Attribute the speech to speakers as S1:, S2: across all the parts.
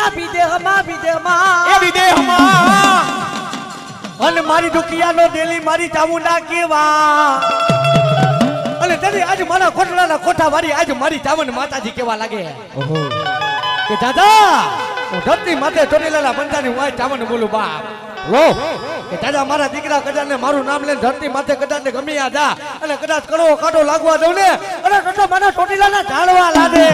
S1: અલા વિદેહમાં
S2: એ વિદેહમાં
S1: અને મારી દુખિયાનો ડેલી મારી ચામુંડા કેવા અને તેથી આજ મારા કોટડાના કોઠા વાળી આજ મારી ચામુંડ માતાજી કેવા લાગે
S2: ઓહો
S1: કે દાદા હું ધરતી માથે ચોટીલાના બંધાની હું આ ચામુંડ બોલું બાપ લો કે દાદા મારા દીકરા કદાચ ને મારું નામ લઈને ધરતી માથે કદાચ ને ગમી આ જા અને કદાચ કડવો કાઢો લાગવા દઉં ને અને તો મારા ચોટીલાના ઝાડવા લાગે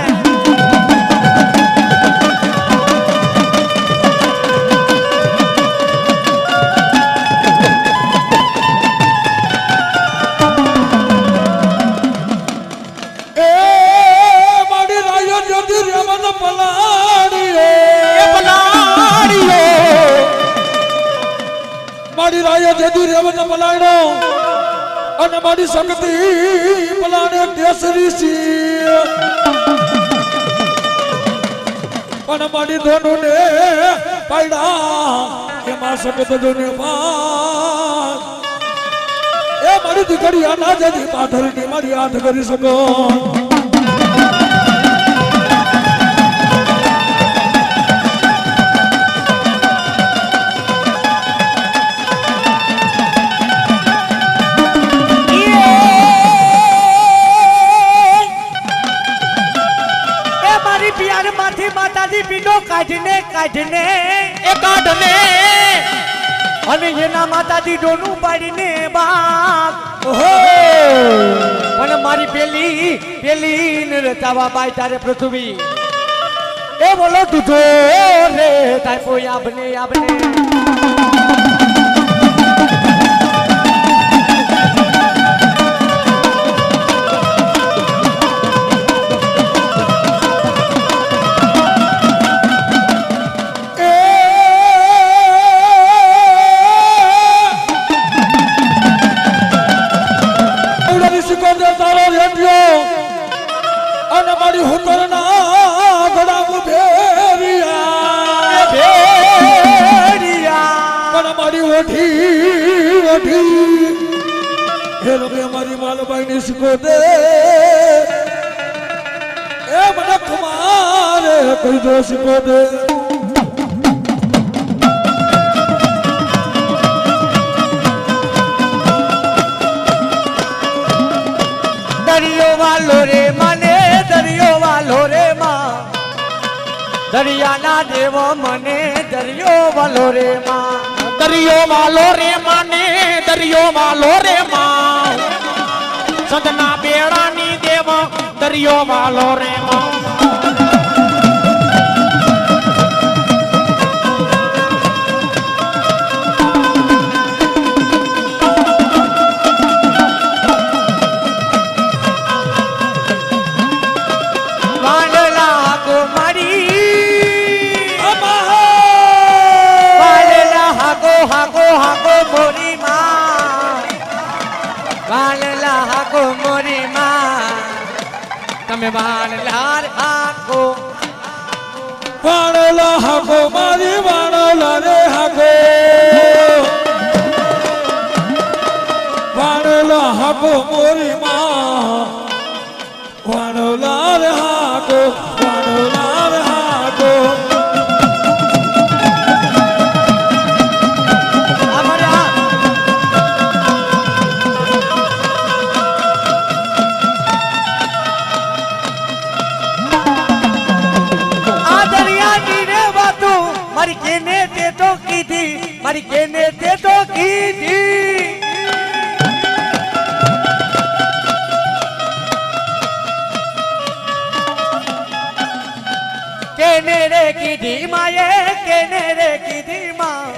S3: મારી રાય જેદી રેવન પલાણો અને મારી શક્તિ પલાણે દેશરી સી પણ મારી ધોનો ને પાયડા એમાં સકત જોને પાસ એ મારી દીકરી આના જેદી પાથરની મારી હાથ કરી શકો
S1: કાઢને
S2: એ કાઢને
S1: અને એના માતાજી ડોનું પાડીને બાપ પણ મારી પેલી ને રચાવા બાઈ તારે પૃથ્વી એ બોલો તુજો રે તાપો આબને મારી માલબાઈ ને શીખો દે એ મને કમારે કહી દો શીખો દે દરિયો વાલો રે મને દરિયો વાલો રે માં દરિયાના દેવો મને દરિયો વાલો રે માં
S2: દરિયો વાલો રે માને દરિયો વાલો રે માં સદના બેડાની દેવ દરિયો વાલો રે માં
S1: તમે વાણલાર હાકો
S3: વાણલા હાકો મારી વાણલા રે હાકો વાણલા હાકો મોરી માં વાણલા રે હાકો વાણલા રે હાકો
S1: મારી કેને તે તો કીધી કેને રે કીધી માયે કેને રે કીધી માં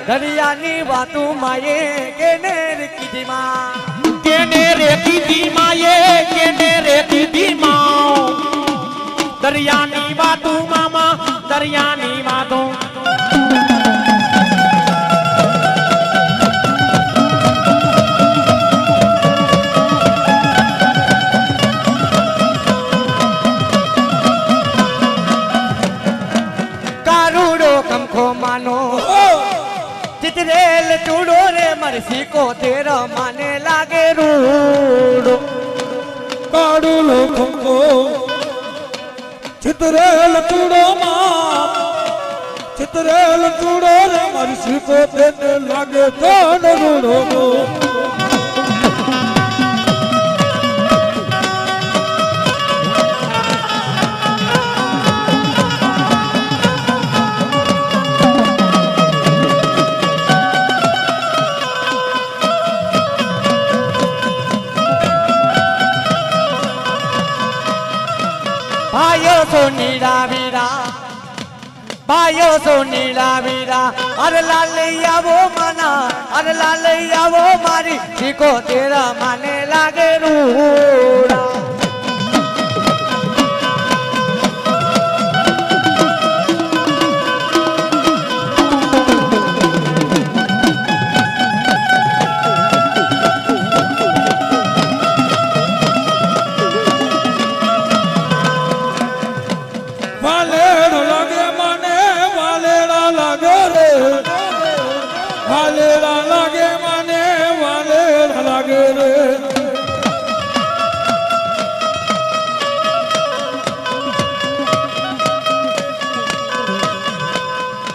S1: દરિયાની વાતું માયે કેને રે કીધી માં
S2: કેને રે કીધી માયે કેને રે કીધી માં દરિયાની વાતું મામા દરિયાની વાતું
S1: मानो चितरेल चूड़ो रे मरसी को तेरा माने लागे रूड़ो
S3: काड़ू लोखंको ચિતરેલ ચૂડો માં ચિતરેલ ચૂડો રે મારી સીકો તેને લાગે તો નરૂડો
S1: ભાઈઓ સોનીડા વીરા ભાઈઓ સોનીડા વીરા અરે લાલ આવો માના અરે લાલ આવો મારી શીખો તેરા માને લાગે રૂડા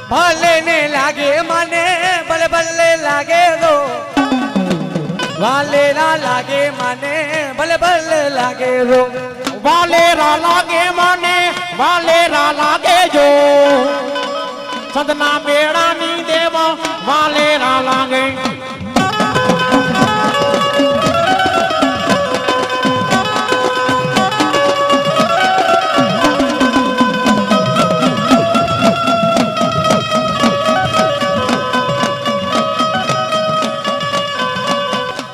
S1: ભલે ને લાગે મને ભલે ભલે લાગે રો વાલેરા લાગે મને ભલે ભલે લાગે રો
S2: વાલેરા લાગે મને વાલેરા લાગે જો સદના બેડાની દેવ વાલેરા લાગે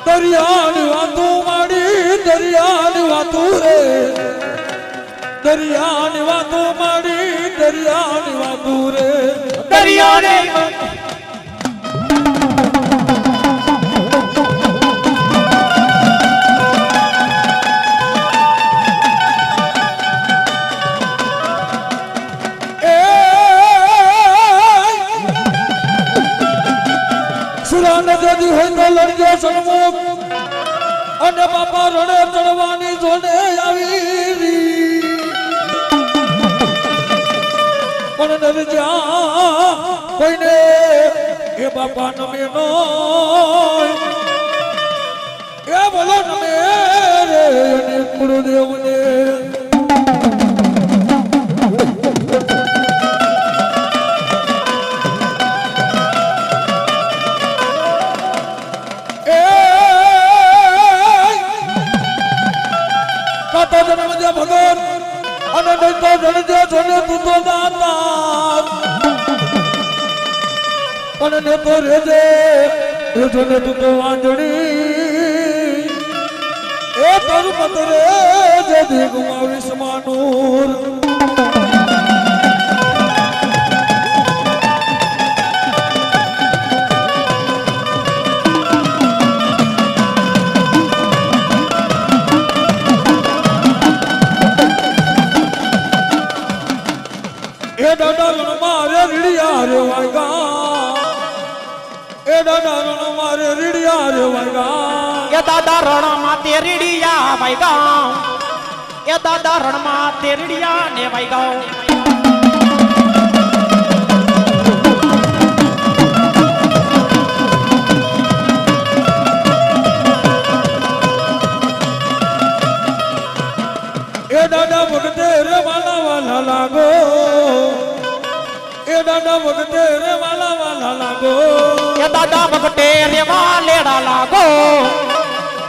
S3: દરિયાની વાતો માડી દરિયાની વાતો રે દરિયાની વાતો માડી દરિયાની વાતો રે
S2: દરિયો રે
S3: સુરા નદી હોય તો લડજો સન્મુખ અને બાપા રણે ચડવાની જોડે આવી પણ નરજા કોઈને એ બાપા નમે નો એ બોલો નમે રે અને ગુરુદેવને ભગવાન અને નહીં તો જણજે જોને તું તો દાતાર અને ને તો રેજે એ જોને તું તો વાંજણી એ તારું મત રે જે દે ગુમાવીશ માનૂર એ દાદા રણ મારે રીડિયા રે વાયગા એ દાદા રણ મારે રીડિયા રે વાયગા
S2: એ દાદા રણ માં તેરડિયા વાયગા એ દાદા રણ માં તેરડિયા ને વાયગા
S3: એ દાદા ભગતે રે વાલા વાલા લાગો એ દાદા ભગતે રે વાલા વાલા લાગો
S2: એ દાદા ભગતે રે વાલેડા લાગો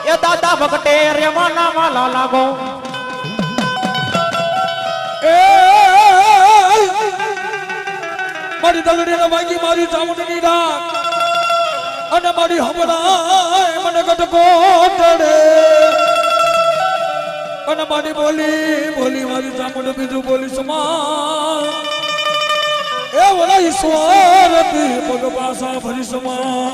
S2: એ દાદા ભગતે રે વાલા વાલા લાગો
S3: એ મારી દલડી ને વાગી મારી ચામુંડની ડાક અને મારી હમણાં મને ગટકો ચડે અને મારી બોલી બોલી મારી ચામુંડ બીજું બોલી સમા એ વડા ઈશ્વર પગ પાસા ભરી સમા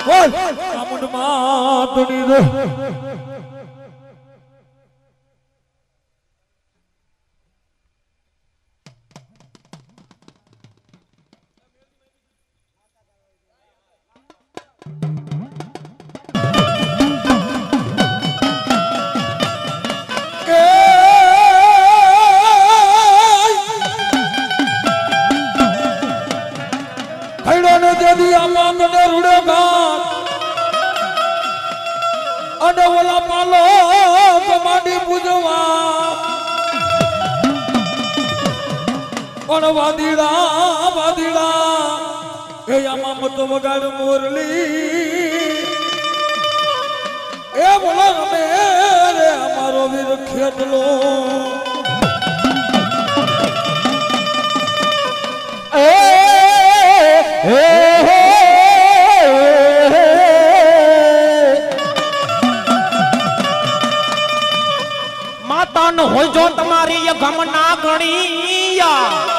S3: બોલ ચામુંડ માતની રે અને ઓલા પાલો કમાડી પૂજવા પણ વાદીડા એ આમાં મતો વગાડ મોરલી એ બોલો રમે રે અમારો વીર ખેતલો
S2: માતા ન હોય જો તમારી એ ગમના ગણીયા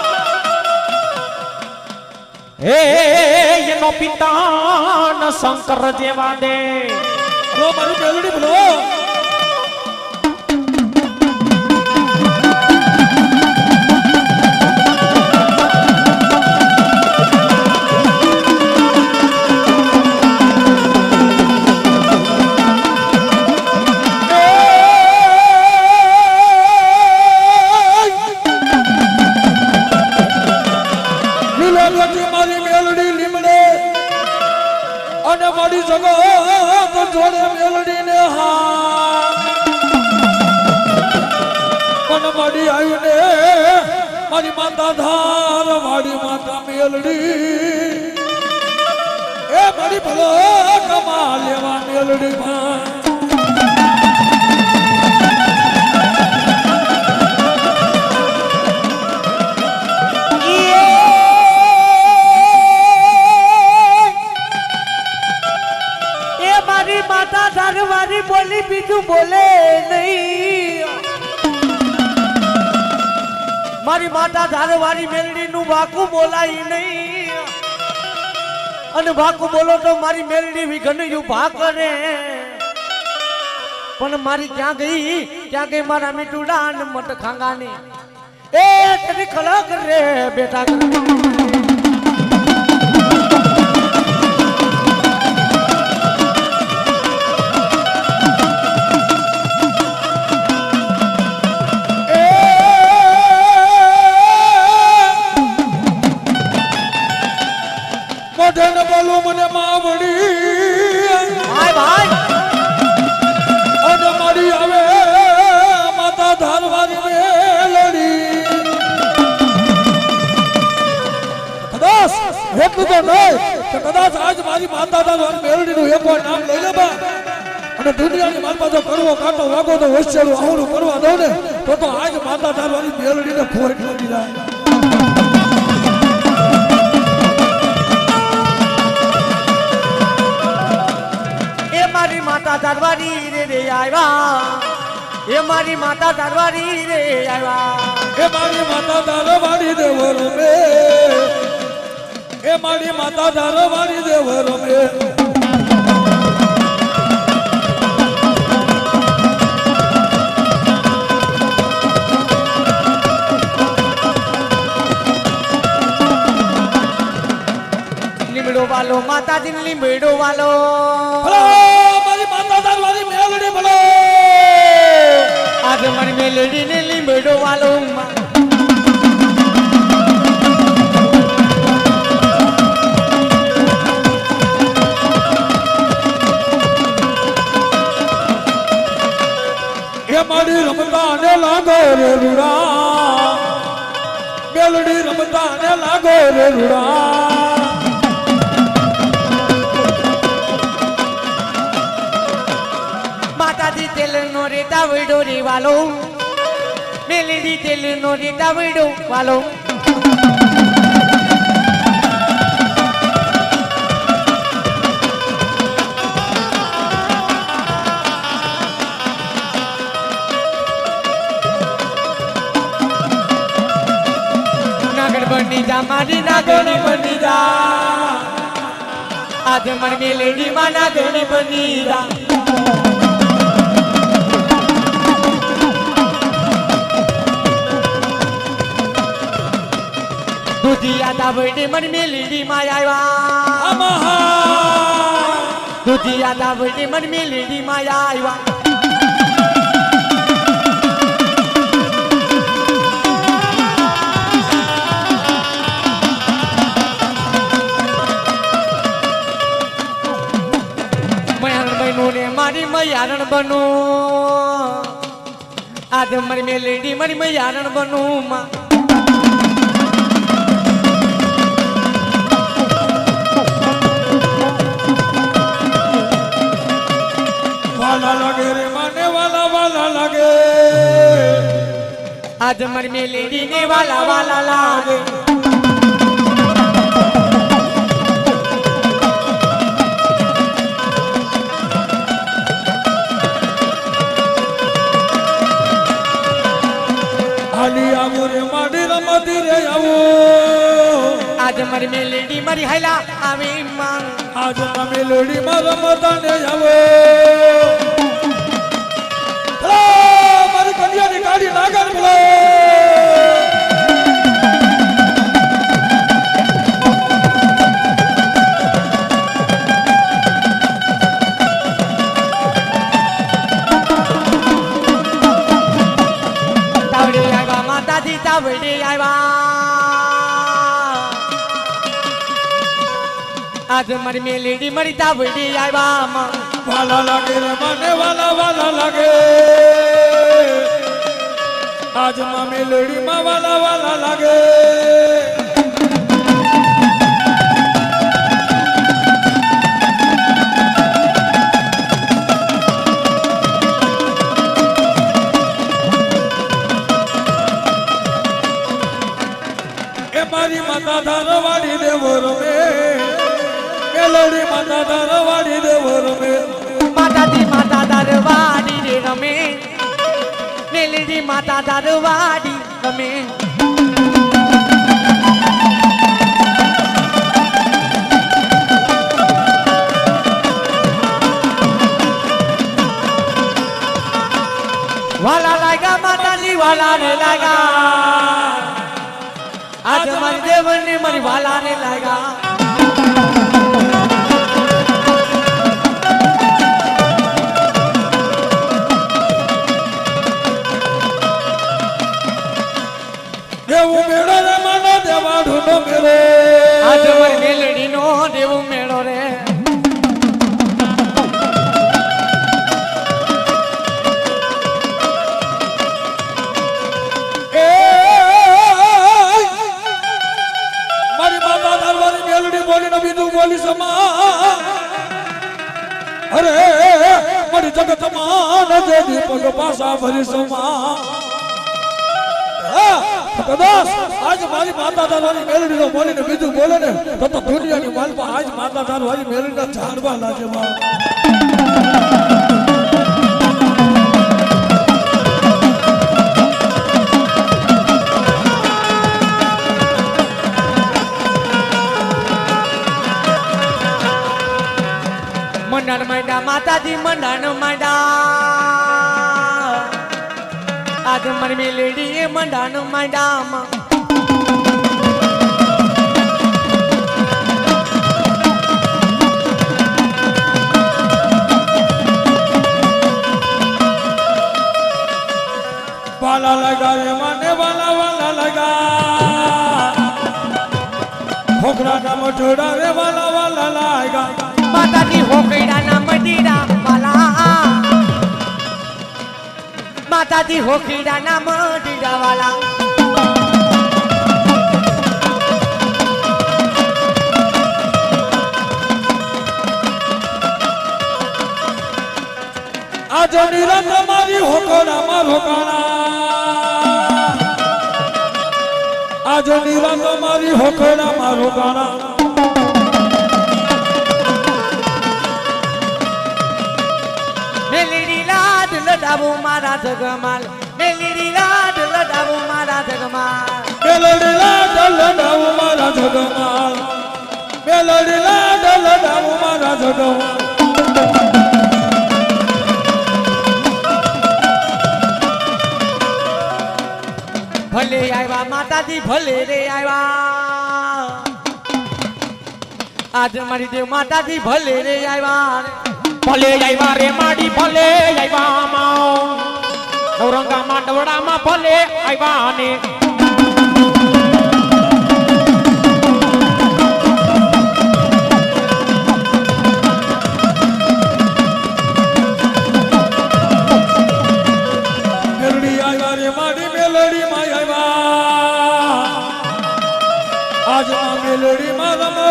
S2: હે એનો પિતા ન શંકર જેવા દે
S3: બોલો મારી મેલડી બોલો મારી માતા ધાર વાડી માતા મેલડી એ મારી ભલો કમા લેવા મેલડી
S1: એ મારી માતા ધાર વાળી બોલી બીજું બોલે નહીં મારી માતા ધારવાળી મેલડી નું વાકું બોલાય નહીં અને વાકું બોલો તો મારી મેલડી વિઘનયું ભા કરે પણ મારી ક્યાં ગઈ મારા મીઠુડા ને મત ખાંગાની એ તેની ખલક રે બેટા
S3: બોલો મને માવડી
S1: ભાઈ
S3: અને મારી આવે માતા ધારવારી મેલડી કદાચ એટલું તો નહીં કે કદાચ આજ મારી માતા ધારવારી મેલડી નું એક નામ લઈ લે બા અને દુનિયાની માલમાં જો કરવો કાંટો વાગો તો હોશિયારું આવડું કરવા દો ને તો આજ માતા ધારવારી મેલડી ને ખોટ લાગી જાય
S1: મારી માતા ધારવાડી રે આવ્યા એ મારી માતા ધારવાડી રે આવ્યા
S3: એ મારી માતા ધારવાડી દેવરો મે એ મારી માતા ધારવાડી દેવરો મે
S1: લીમડો વાલો માતાજી લીમડો વાલો
S3: મારી માતા ધારવાડી મેલડી બોલો
S1: આજે મારી મેલડી ને લીમડો વાલો
S3: એ મારી રમતા ને લાગો રે રૂડા મેલડી રમતા ને લાગો રે રૂડા
S1: માતાજી તેલ નો રેતા વડો રે વાલો મેલડી તેલ નો રેતા વડો વાલો નાગર બની જા મારી નાગણી બની જા આજે મારી મેલડી માં નાગણી બની જા દુધિયા દાવડી મન મેલડી માં આવ્યા દુધિયા દાવડી મન મેલડી માં આવ્યા બનવું રે મારી મયારણ બનવું આજ મારી મેલેડી મારી મયારણ બનવું માં
S3: વાલા લાગે રે માને વાલા વાલા લાગે
S1: આજ મારી મેલેડી ને વાલા વાલા લાગે
S3: હાલી આવો રે માડી રમતી રે આવો
S1: આજ મારી મેલેડી મારી હાલા આવી માં
S3: આજ તમે લોડી માં રમતા ને આવો મારી કન્યાની ગાડી લાગણ બોલો
S1: તાવડે આવ્યા માતાજી તાવડે આવ્યા આજ મારી મેલેડી મારી તાવડે આવ્યા માં
S3: વાલા લાગે રે મને વાલા વાલા લાગે આજ મામી લોડી માં વાલા વાલા લાગે એ મારી માતા ધારવાડી દેવો રમે મેલોડી માતા ધારવાડી દેવો રમે
S1: માતાજી માતા દરવાડી રે રમે મેલેડી માતા દરવાડી રમે વાલા લાગ્યા માતાજી વાલા ને લાગ્યા આજ મારી દેવન ને મારી વાલા ને લાગ્યા
S3: દેવું મેળો રે માનો દેવાઢો નો મેળો
S1: આજ મારી મેલડી નો દેવું મેળો રે
S3: એ મારી માતા દરબારી મેલડી બોલીને બીજું બોલી સમા અરે મારી જગત માં નજે દીપક પાસા ભરી સમા કદાચ આજ મારી માતા દરબારી મેલડી નો બોલીને બીજું બોલે ને તો દુનિયાની માલપા આજ માતા દરબારી મેલડી ના ઝાડવા લાગે માં
S1: મંડાણ માંડા માતાજી મંડાણ માંડા આજ મારી મેલડી એ મંડાણ માંડામાં
S3: વાલા લગા રે મને વાલા વાલા લગા ખોખરા ના મઠોડા રે વાલા વાલા લગા
S1: માતાજી હોકડા ના મડીરા વાલા માતાજી હોકડા ના મડીરા વાલા
S3: આજ નિરંત મારી હોકડા માં રોકાણા આજ નિરંત મારી હોકડા માં રોકાણા
S1: મેલડી લાડ લડાવો મારા જગમાલ મેલડી લાડ લડાવો મારા જગમાલ
S3: મેલડી લાડ લડાવો મારા જગમાલ મેલડી લાડ લડાવો મારા જગમાલ
S1: ભલે આવ્યા માતાજી ભલે રે આવ્યા આજ મારી દેવ માતાજી ભલે રે આવ્યા
S2: ભલે આવ્યા રે માડી ભલે આવ્યા માં નવરંગામાં ડવડામાં ભલે આવ્યા ને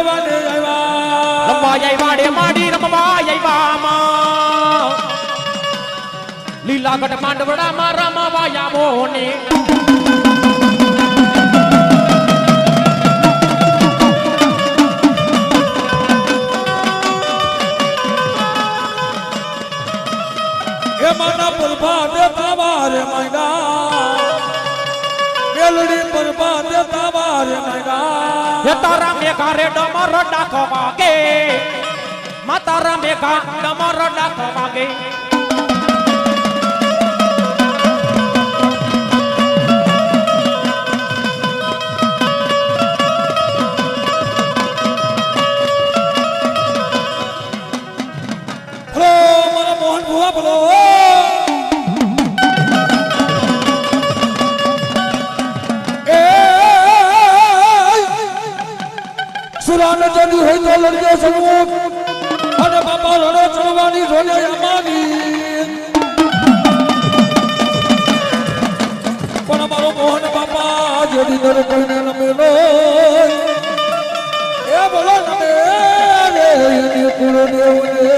S3: રમવાને આવ્યા
S2: રમવા આવ્યા રે માડી રમવા આવ્યા માં લીલાગઢ માંડવડામાં રમવા આવો ને
S3: માના પ્રભાતે તાવારે માંડા મેલડી પ્રભાતે તાવારે માંડા
S2: હે તારા મેઘા રે ડમર ડાકો વાગે માતારા મેઘા ડમર ડાકો વાગે
S3: ભલો મારા મોહન ભુવા ભલો સુરાને ચડી હોય તો લડકે સન્મુખ અને બાપા રડે ચડવાની જોને અમાની પણ મારો મોહન બાપા જેડી દર કોઈને નમેલો એ બોલો નમે રે એની કુળ દેવને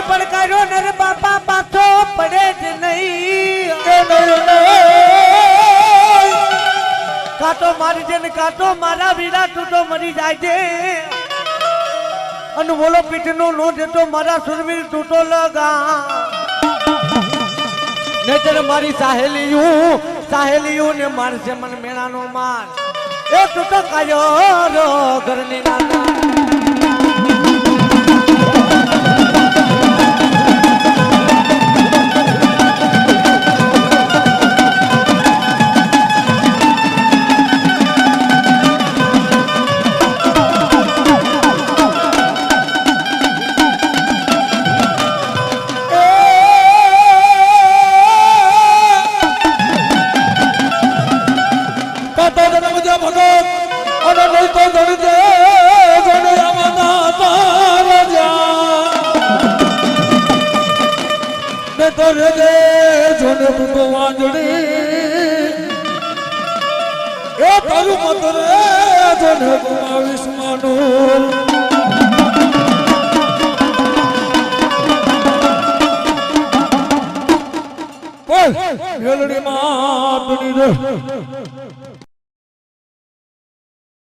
S1: પડકારો નર બાપા પાછો પડે જ નહીં કાંટો મારી છે ને કાંટો મારા વીરા તૂટો મરી જાય છે અને બોલો પીઠનો નો દેતો મારા સુરવીર તૂટો લગા નહીતર મારી સાહેલીયું ને મારશે મન મેળાનો માર એ તૂટો કાયો ઘરની નાના રે દે જોને તું વાંજડી એ તારું મત રે જોને ગુમાવીશ માનું મેલડી માં રે